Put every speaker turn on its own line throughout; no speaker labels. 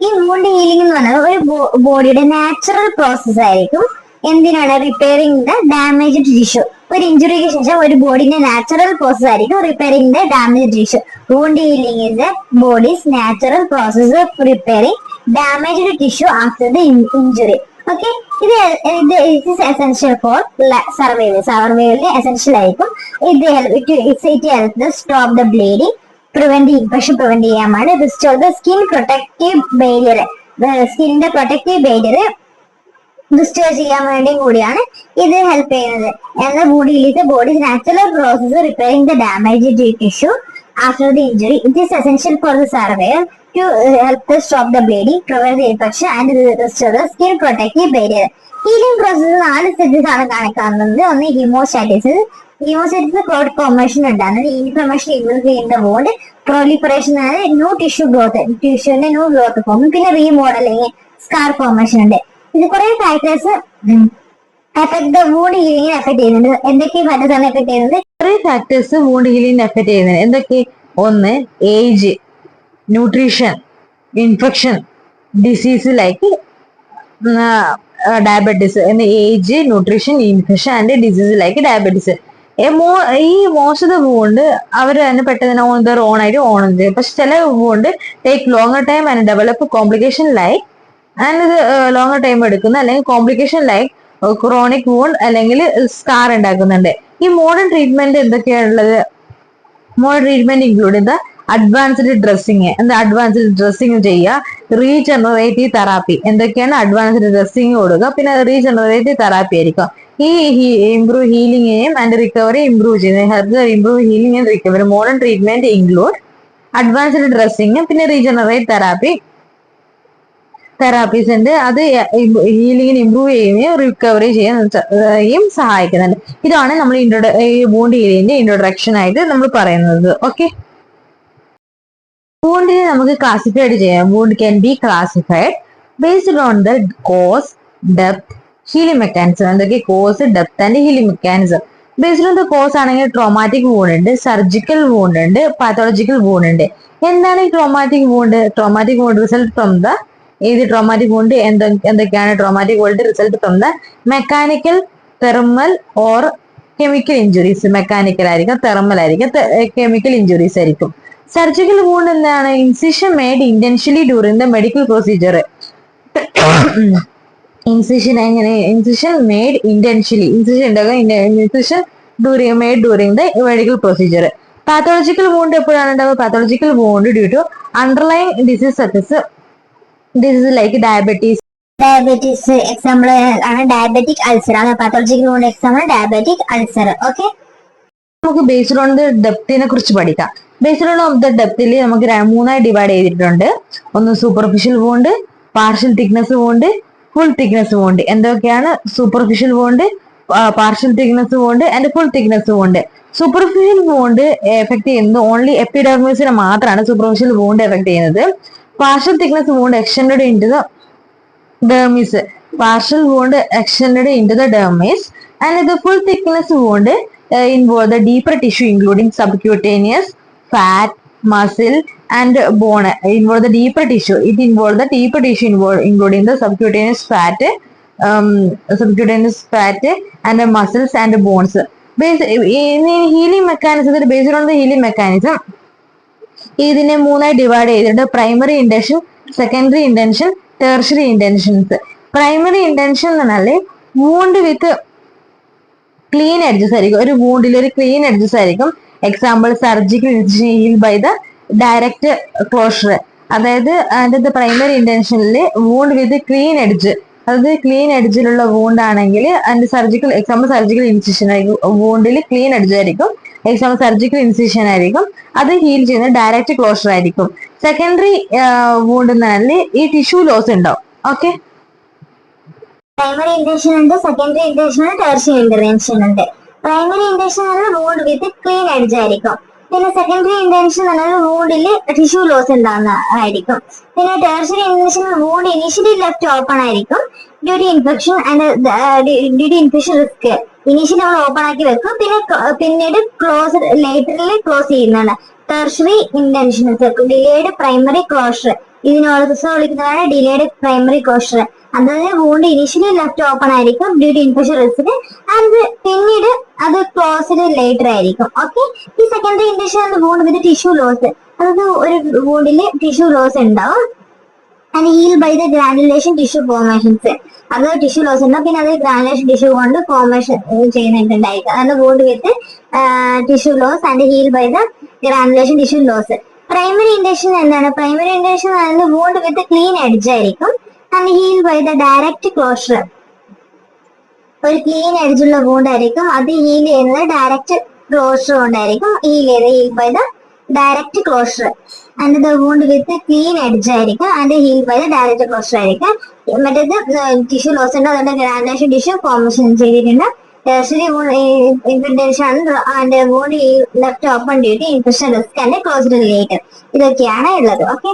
ഈ wound healing എന്ന് പറഞ്ഞാൽ ഒരു ബോഡിയുടെ നാച്ചുറൽ പ്രോസസ് ആയിരിക്കും. എന്തിനാണ്? Repairing the damaged tissue. ഒരു ഇഞ്ചുറിക്ക് ശേഷം ഒരു ബോഡിന്റെ നാച്ചുറൽ പ്രോസസ് ആയിരിക്കും repairing the damaged tissue. Wound healing is the body's natural process of repairing damaged tissue after the injury. Okay, ഇത് ഇസ് എസെൻഷ്യൽ ഫോർ സർവൈവലിന് എസെൻഷ്യൽ ആയിരിക്കും. It help stop the bleeding, prevent infection prevent ചെയ്യാമാണ്. Restore the skin protective barrier, സ്കിന്നിന്റെ protective barrier restore ചെയ്യാൻ വേണ്ടിയും കൂടിയാണ് ഇത് help ചെയ്യുന്നത്. എന്നാൽ body's natural process repairing the damaged tissue after the injury. It is essential for the survival to help stop the bleeding, prevent the infection and restore the skin protective barrier. Healing process 4 steps ആണ് കാണിക്കാറുള്ളത്. ഒന്ന് haemostasis. Clot formation ഉണ്ടാകുന്നത്. Inflammation increase ചെയ്യുന്ന wound. Proliferation ആണ് new ടിഷ്യൂന്റെ new growth form. പിന്നെ remodelling, scar formation ഉണ്ട്. ഇത് കുറെ ഫാക്ടേഴ്സ് എഫക്ട് ദ വൂണ്ട് ഹീലിംഗിനെ എഫക്ട് ചെയ്യുന്നുണ്ട്. എന്തൊക്കെ ഫാക്ടേഴ്സ് ആണ് എഫക്ട് ചെയ്യുന്നത്?
കുറെ ഫാക്ടേഴ്സ് വൂണ്ട് ഹീലിംഗിനെ എഫക്ട് ചെയ്യുന്നത്. എന്തൊക്കെ? ഒന്ന് age, nutrition, infection, disease like diabetes. Age, nutrition, infection and disease like diabetes. ഈ മോസ്റ്റ് ഓഫ് ദ വൂണ്ട് അവർ തന്നെ പെട്ടെന്ന് ഓൺ ദർ ഓൺ ആയിട്ട് ഓൺ ചെയ്യും. പക്ഷെ ചില wound take longer time and develop complication like and ഇത് ലോങ്ങർ ടൈം എടുക്കുന്ന അല്ലെങ്കിൽ കോംപ്ലിക്കേഷൻ ലൈക്ക് ക്രോണിക് വൂണ്ട് അല്ലെങ്കിൽ സ്കാർ ഉണ്ടാക്കുന്നുണ്ട്. ഈ മോഡേൺ ട്രീറ്റ്മെന്റ് എന്തൊക്കെയാണുള്ളത്? മോഡേൺ ട്രീറ്റ്മെന്റ് ഇൻക്ലൂഡ് ചെയ്ത അഡ്വാൻസ്ഡ് ഡ്രസ്സിങ്. എന്താ അഡ്വാൻസ്ഡ് ഡ്രസ്സിങ് ചെയ്യുക. Regenerative therapy. എന്തൊക്കെയാണ്? അഡ്വാൻസ്ഡ് ഡ്രസ്സിങ് കൊടുക്കുക. പിന്നെ റീജനറേറ്റീവ് തെറാപ്പി ആയിരിക്കും. ഈ ഇംപ്രൂവ് ഹീലിംഗിനെയും ആൻഡ് റിക്കവറി ഇംപ്രൂവ് ചെയ്യുന്നത്. Help improve healing and recovery. Modern treatment include advanced dressing, പിന്നെ റീജനറേറ്റ് തെറാപ്പീസ് ഉണ്ട്. അത് ഹീലിംഗിന് ഇംപ്രൂവ് ചെയ്യുകയും റിക്കവറി ചെയ്യാൻ സഹായിക്കുന്നുണ്ട്. ഇതാണ് നമ്മൾ ഈ വൂണ്ട് ഹീലിംഗിന്റെ ഇൻട്രൊഡക്ഷൻ ആയിട്ട് നമ്മൾ പറയുന്നത്. ഓക്കെ, വൂണ്ടിനെ നമുക്ക് ക്ലാസിഫൈഡ് ചെയ്യാം. Wound can be classified based on the cause, depth, healing mechanism. എന്തൊക്കെ? Cause, depth and healing mechanism. Based on the cause ആണെങ്കിൽ ട്രോമാറ്റിക് വൂണ്ട് ഉണ്ട്, സർജിക്കൽ വൂണ്ട് ഉണ്ട്, പാത്തോളജിക്കൽ വൂണ്ട് ഉണ്ട്. എന്താണ് ഈ traumatic wound? Traumatic wound result from the traumatic wound എന്തൊക്കെയാണ്? Traumatic wound result from the mechanical, thermal or chemical injuries. Mechanical ആയിരിക്കും, thermal ആയിരിക്കും, chemical injuries ആയിരിക്കും. സർജിക്കൽ വൂണ്ട് എന്താണ്? Incision made intentionally during the medical procedure. Incision made intentionally, incision made during the medical procedure. Pathological wound എപ്പോഴാണ് ഉണ്ടാവുക? Pathological wound due to underline disease like diabetes.
Example ആണ് diabetic ulcer. ആണ് pathological wound example diabetic ulcer. Okay,
നമുക്ക് based on the ഡെപ്തിനെ കുറിച്ച് പഠിക്കാം. Based on of the ഡെപ്തിൽ നമുക്ക് 3ആയി ഡിവൈഡ് ചെയ്തിട്ടുണ്ട്. ഒന്ന് superficial wound, partial thickness wound, full thickness wound. എന്തൊക്കെയാണ്? Superficial wound, partial thickness wound and full thickness wound. Superficial wound effect ചെയ്യുന്നത് ഓൺലി എപ്പിഡെർമിസിനെ മാത്രമാണ് സൂപ്പർഫിഷ്യൽ വൂണ്ട് എഫക്ട് ചെയ്യുന്നത്. Partial thickness wound extended into the dermis. Partial wound extended into the dermis and the full thickness wound involve the deeper tissue including subcutaneous fat, muscle and bone. Involve the deeper tissue. It involves the deeper tissue including the subcutaneous fat and the muscles and bones. In healing mechanism, based on the healing mechanism, ഇതിനെ 3ആയി divide ചെയ്തിട്ടുണ്ട്. Primary intention, secondary intention, tertiary intentions. Primary intention എന്ന് പറഞ്ഞാല് wound with clean edges ആയിരിക്കും. ഒരു വൂണ്ടിൽ ഒരു clean edges ആയിരിക്കും. Example surgical incision healed by the direct closure. അതായത് അതിന്റെ പ്രൈമറി ഇന്റൻഷനിൽ വൂണ്ട് വിത്ത് ക്ലീൻ എഡ്ജ്, അതായത് ക്ലീൻ എഡ്ജിലുള്ള വൂണ്ട് ആണെങ്കിൽ അതിന്റെ സർജിക്കൽ എക്സാമ്പിൾ സർജിക്കൽ ഇൻസിഷൻ ആയിരിക്കും. വൂണ്ടിൽ ക്ലീൻ എഡ്ജ് ആയിരിക്കും. എക്സാമ്പിൾ സർജിക്കൽ ഇൻസിഷൻ ആയിരിക്കും. അത് ഹീൽ ചെയ്യുന്നത് ഡയറക്റ്റ് ക്ലോഷർ ആയിരിക്കും. സെക്കൻഡറി വൂണ്ട് എന്ന് പറഞ്ഞാൽ ഈ ടിഷ്യൂ ലോസ് ഉണ്ടാവും. ഓക്കെ,
പ്രൈമറി ഇന്റൻഷൻ ഉണ്ട്, സെക്കൻഡറി ഇന്റൻഷൻ ഉണ്ട്, ടെർഷ്യറി ഇന്റർവെൻഷൻ ഉണ്ട്. പ്രൈമറി ഇന്റൻഷൻ പറഞ്ഞാൽ വൂണ്ട് വിത്ത് ക്ലീൻ എഡ്ജ് ആയിരിക്കും. പിന്നെ സെക്കൻഡറി ഇന്റൻഷൻ പറഞ്ഞാൽ വൂണ്ടിൽ ടിഷ്യൂ ലോസ് ഉണ്ടാകുന്നതായിരിക്കും. പിന്നെ tertiary intention wound initially left open ആയിരിക്കും due to infection risk. Initially നമ്മൾ ഓപ്പൺ ആക്കി വെക്കും, പിന്നെ പിന്നീട് ലേറ്ററിൽ ക്ലോസ് ചെയ്യുന്നതാണ്. Tertiary intention delayed primary closure. ഇതിനോടൊപ്പം വിളിക്കുന്നതാണ് ഡിലേഡ് പ്രൈമറി ക്ലോഷർ. അതായത് വൂണ്ട് ഇനീഷ്യലി ലെഫ്റ്റ് ഓപ്പൺ ആയിരിക്കും due to infection risk and പിന്നീട് അത് ക്ലോസ്ഡ് ലേറ്റർ ആയിരിക്കും. ഓക്കെ, ഈ secondary infection wound with tissue loss, അതായത് ഒരു വൂണ്ടില് ടിഷ്യൂ ലോസ് ഉണ്ടാവും. And heal by the granulation tissue formations, അത് ടിഷ്യൂ ലോസ് ഉണ്ടാവും, പിന്നെ അത് ഗ്രാനുലേഷൻ ടിഷ്യൂ കൊണ്ട് ഫോർമേഷൻ ചെയ്യുന്നുണ്ടായിരിക്കും. അതായത് wound with tissue loss and heal by the granulation tissue loss. Primary induction എന്താണ്? പ്രൈമറി ഇൻഡക്ഷൻ അതായത് വൂണ്ട് വിത്ത് ക്ലീൻ എഡ്ജ് ആയിരിക്കും and heal by the direct closure. ഒരു ക്ലീൻ എഡ്ജുള്ള വൂണ്ട് ആയിരിക്കും, അത് ഹീൽ ചെയ്യുന്നത് ഡയറക്റ്റ് ക്ലോഷർ കൊണ്ടായിരിക്കും heal by the direct closure. And the wound with clean edge ആയിരിക്കും and heal by the direct closure ആയിരിക്കും. മറ്റേത് ടിഷ്യൂ ലോസ് ഉണ്ട്, അതുകൊണ്ട് ഗ്രാനുലേഷൻ ടിഷ്യൂ ഫോർമേഷൻ ചെയ്തിട്ടുണ്ട്. Infection and wound left open due to infection risk and closed later. ഇതൊക്കെയാണ് ഉള്ളത്. Okay,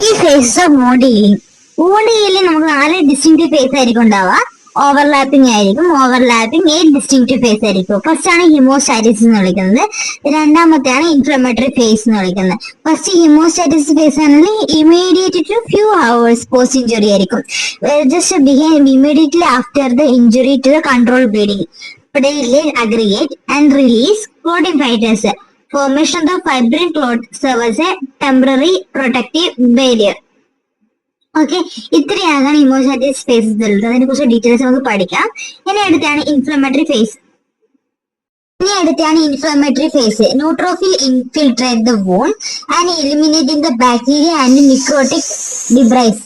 ഈ phases of wound healing. Wound healing നമുക്ക് 4 ഡിസ്റ്റിങ്ക്റ്റീവ് ഫേസ് ആയിരിക്കും ഉണ്ടാവുക. ഓവർലാപ്പിംഗ് ആയിരിക്കും. ഓവർലാപ്പിംഗ് 8 ഡിസ്റ്റിങ്ക്റ്റീവ് ഫേസ് ആയിരിക്കും. ഫസ്റ്റ് ആണ് ഹിമോസ്റ്റാറ്റിസ് എന്ന് വിളിക്കുന്നത്. രണ്ടാമത്തെയാണ് ഇൻഫ്ലമേറ്ററി ഫേസ് എന്ന് വിളിക്കുന്നത്. ഫസ്റ്റ് ഹിമോസ്റ്റാറ്റിസ് ഫേസ് ആണെങ്കിൽ immediate to few hours post injury ആയിരിക്കും. Just behave immediately after the injury to the control bleeding. Aggregate and release clotting fighters. Formation of the fibrin clot serves as a temporary protective barrier. Okay, ഇത്രയാണ് ഹിമോസ്റ്റാറ്റിസ് faces ഉള്ളത്. അതിനെ കുറിച്ച് details നമുക്ക് പഠിക്കാം. ഇനി അടുത്താണ് inflammatory phase. Neutrophil infiltrate the wound and eliminating the bacteria and necrotic debris.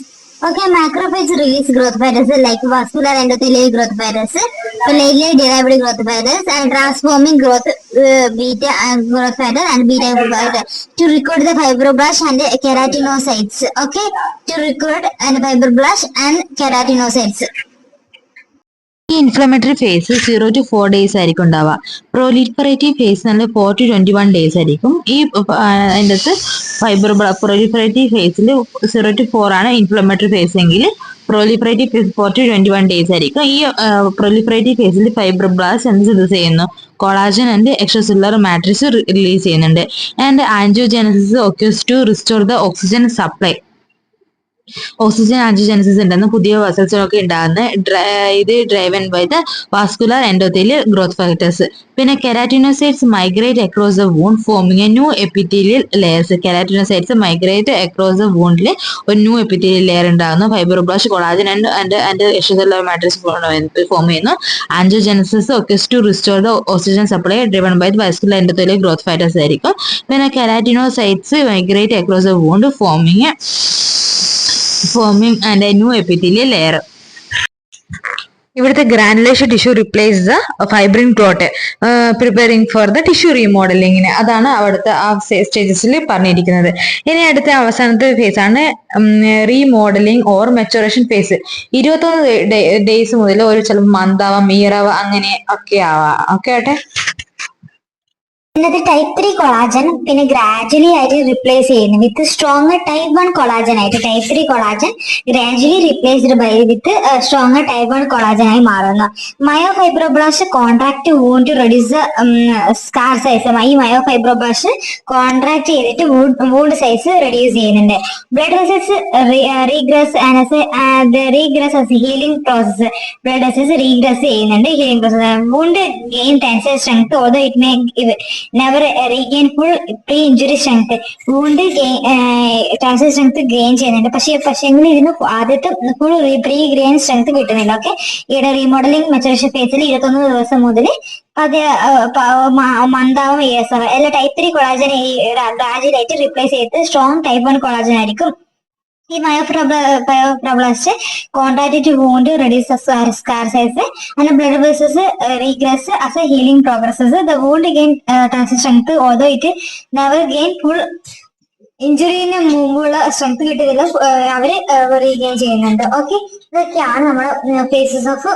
Okay, macrophage release growth factors like vascular endothelial growth factors, platelet derived growth factors, and transforming growth beta growth factor and beta growth factor to recruit the fibroblast and keratinocytes. Okay, to recruit and fibroblast and keratinocytes.
ഈ inflammatory face 0 to 4 days ആയിരിക്കും ഉണ്ടാവുക. Proliferative face നല്ല 4 to 21 days ആയിരിക്കും. ഈ അതിൻ്റെ അകത്ത് proliferative ഫേസിൽ 0 to 4 ആണ് ഇൻഫ്ലമേറ്ററി ഫേസ് എങ്കിൽ പ്രൊലിഫറേറ്റീവ് ഫേസ് 4 to 21 ഡേയ്സ് ആയിരിക്കും. ഈ പ്രൊലിഫറേറ്റീവ് ഫേസിൽ ഫൈബ്രോബ്ലാസ്റ്റ് എന്ത് ചെയ്യുന്നു? Collagen and extracellular matrix release ചെയ്യുന്നുണ്ട്. And angiogenesis occurs to restore the oxygen supply. Oxygen angiogenesis ഉണ്ടെന്ന് പുതിയ വെസൽസിലൊക്കെ ഉണ്ടാകുന്നത് ഇത് driven by the vascular endothelial growth factors. പിന്നെ keratinocytes migrate across the wound forming a new epithelial layers. Keratinocytes migrate across the വൂണ്ടിൽ ഒരു new epithelial layer ഉണ്ടാകുന്നു. Fibroblast collagen and extracellular matrix form ചെയ്യുന്നു. Angiogenesis occurs to restore the oxygen supply driven by the vascular endothelial growth factors ആയിരിക്കും. പിന്നെ keratinocytes migrate across the wound forming and a new epithelial layer. ഇവിടുത്തെ granulation tissue replace the fibrin clot preparing for the tissue റീമോഡലിങ്ങിന്. അതാണ് അവിടുത്തെ ആ സ്റ്റേജസിൽ പറഞ്ഞിരിക്കുന്നത്. ഇനി അടുത്ത അവസാനത്തെ ഫേസ് ആണ് remodeling or maturation phase. 21 days മുതൽ ഒരു ചിലപ്പോൾ മന്താവാം, ഇയറാവാം, അങ്ങനെ ഒക്കെ ആവാം. ഓക്കെ ആട്ടെ.
ഇന്നത്തെ ടൈപ്പ് 3 കൊളാജൻ പിന്നെ ഗ്രാജുവലി ആയിട്ട് റിപ്ലേസ് ചെയ്യുന്നു വിത്ത് സ്ട്രോങ്ങർ ടൈപ്പ് 1 കൊളാജൻ ആയിട്ട്. Type 3 collagen gradually replaced by with stronger type 1 collagen ആയി മാറുന്നു. Myofibroblast contract wound to reduce scar size. ഈ മയോഫൈബ്രോബ്ലാസ്റ്റ് കോൺട്രാക്ട് ചെയ്തിട്ട് വൂണ്ട് സൈസ് റെഡ്യൂസ് ചെയ്യുന്നുണ്ട്. Blood vessels regress healing process. Blood vessels regress ചെയ്യുന്നുണ്ട്, healing process. Wound gain tensile strength although it may never regain full pre-injury strength. Wound tensile strength gain ചെയ്യുന്നുണ്ട്, പക്ഷെങ്കിൽ ഇതിന് ആദ്യത്തെ full pre gain strength കിട്ടുന്നില്ല. Okay, ഇവിടെ remodelling maturation ഫേസിൽ 21 ദിവസം മുതൽ അത് മന്താവും ഇയേഴ്സാവും. എല്ലാ ടൈപ്പ് 3 കൊളാജൻ ഗ്രാജുവലായിട്ട് റീപ്ലേസ് ചെയ്ത് സ്ട്രോങ് ടൈപ്പ് 1 കൊളാജൻ ആയിരിക്കും. ഈ myofibroblast contract to wound reduce scar size and blood vessels regress as a healing progresses. The wound gain tensile strength although it never gain full ഇഞ്ചുറിന് മുമ്പുള്ള strength കിട്ടുന്നില്ല, അവര് regain ചെയ്യുന്നുണ്ട്. Okay, ഇതൊക്കെയാണ് നമ്മുടെ faces of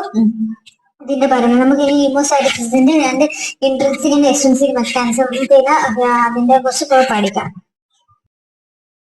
ഇതിന്റെ പറയുന്നത്. നമുക്ക് ഈ ഹീമോസൈറ്റസിന്റെ രണ്ട് ഇൻട്രിൻസിക് എക്സ്ട്രിൻസിക് മെക്കാനിസം അതിന്റെ കുറിച്ച് പഠിക്കാം.